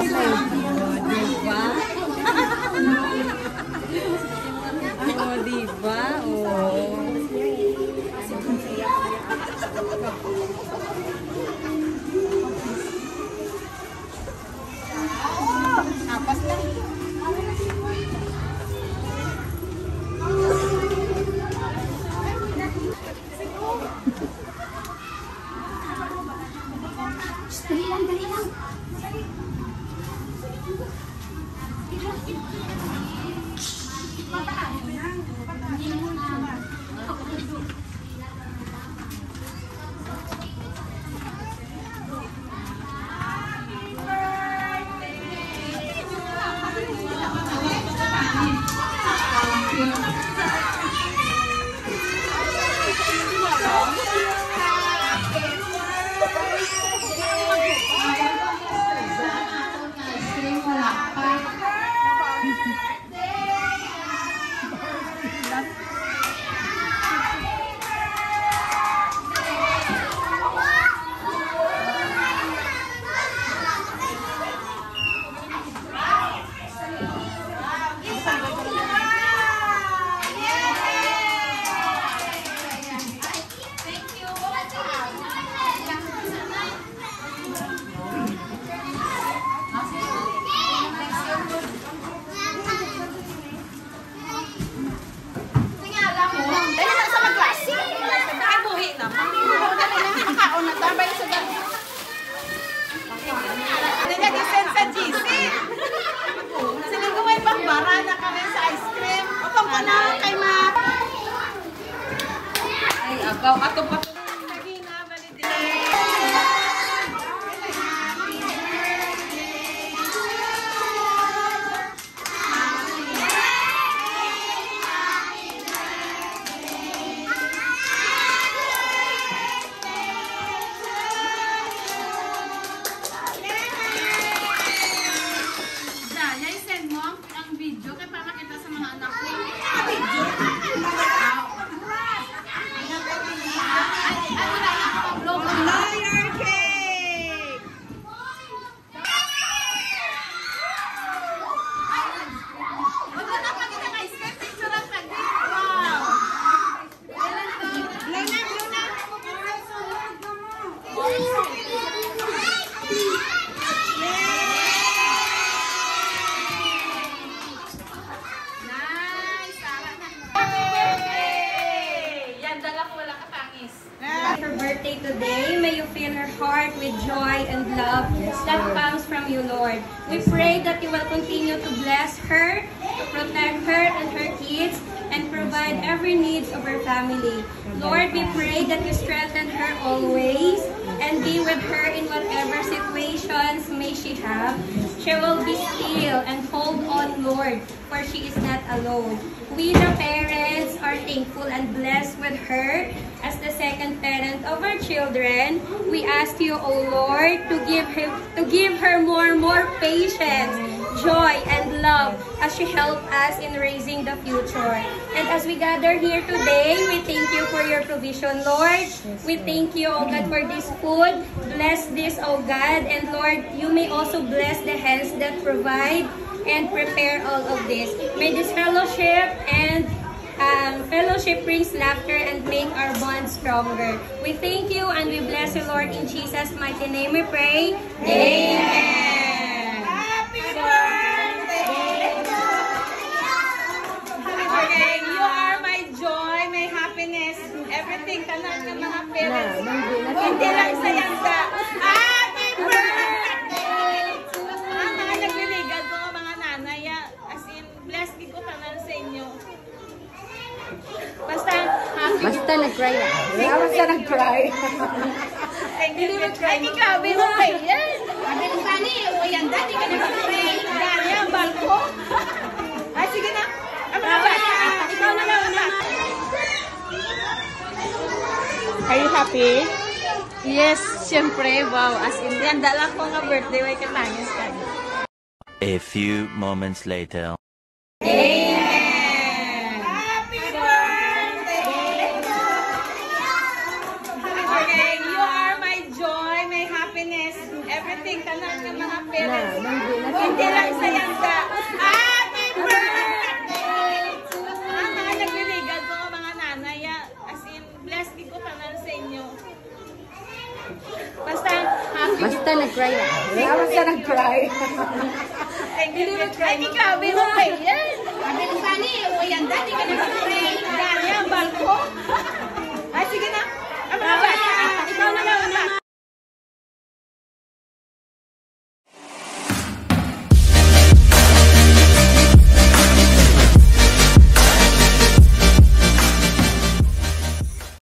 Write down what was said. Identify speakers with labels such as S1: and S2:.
S1: Diba? Oh, diba? Oh. Apas lang.
S2: Dali lang, dali lang.
S1: Agaw ato pa.
S2: Her birthday today, may you fill her heart with joy and love that comes from you, Lord. We pray that you will continue to bless her, to protect her and her kids, and provide every needs of her family. Lord, we pray that you strengthen her always and be with her in whatever situations may she have. She will be still and hold on, Lord, for she is not alone. We, the parents, are thankful and blessed with her as the second parent of our children. We ask you, O Lord, to give her more patience, joy, and love as she helps us in raising the future. And as we gather here today, we thank you for your provision, Lord. We thank you, O God, for this food. Bless this, O God. And Lord, you may also bless the hands that provide and prepare all of this. May this fellowship and fellowship brings laughter and make our bond stronger. We thank you and we bless you, Lord. In Jesus' mighty name we pray. Amen.
S1: Happy birthday! Okay, you are my joy, my happiness, everything. Tanan ng mga parents. Hindi lang sa yanda. Happy birthday! Mga nagliligan ko, mga nanay. As in, blessed ko tanan sa inyo. Basta happy.
S3: Basta nag-cry na. Basta nag-cry.
S1: Thank you. Ay, ikaw, mo pa yan. Sabi ng sani, o yan, dati ka nag-pray. Ganya, balko. Ay, sige na. Ikaw na lang. Are you happy? Yes, syempre. Wow, as in, yan, dala ko nga birthday, way katangis ka.
S4: A few moments later.
S1: everything, tanan nga mga parents. Hindi lang sa yanda. Happy birthday! Mga nagliligan ko mga nanay. As in, blessed ko tanan sa inyo. Basta, happy.
S3: Basta nag-cry na. Basta nag-cry.
S1: Thank you. Ay, grabe mo pa yan. Sabi ko sani, o yanda, di ka nag-pray. Gaya, balko.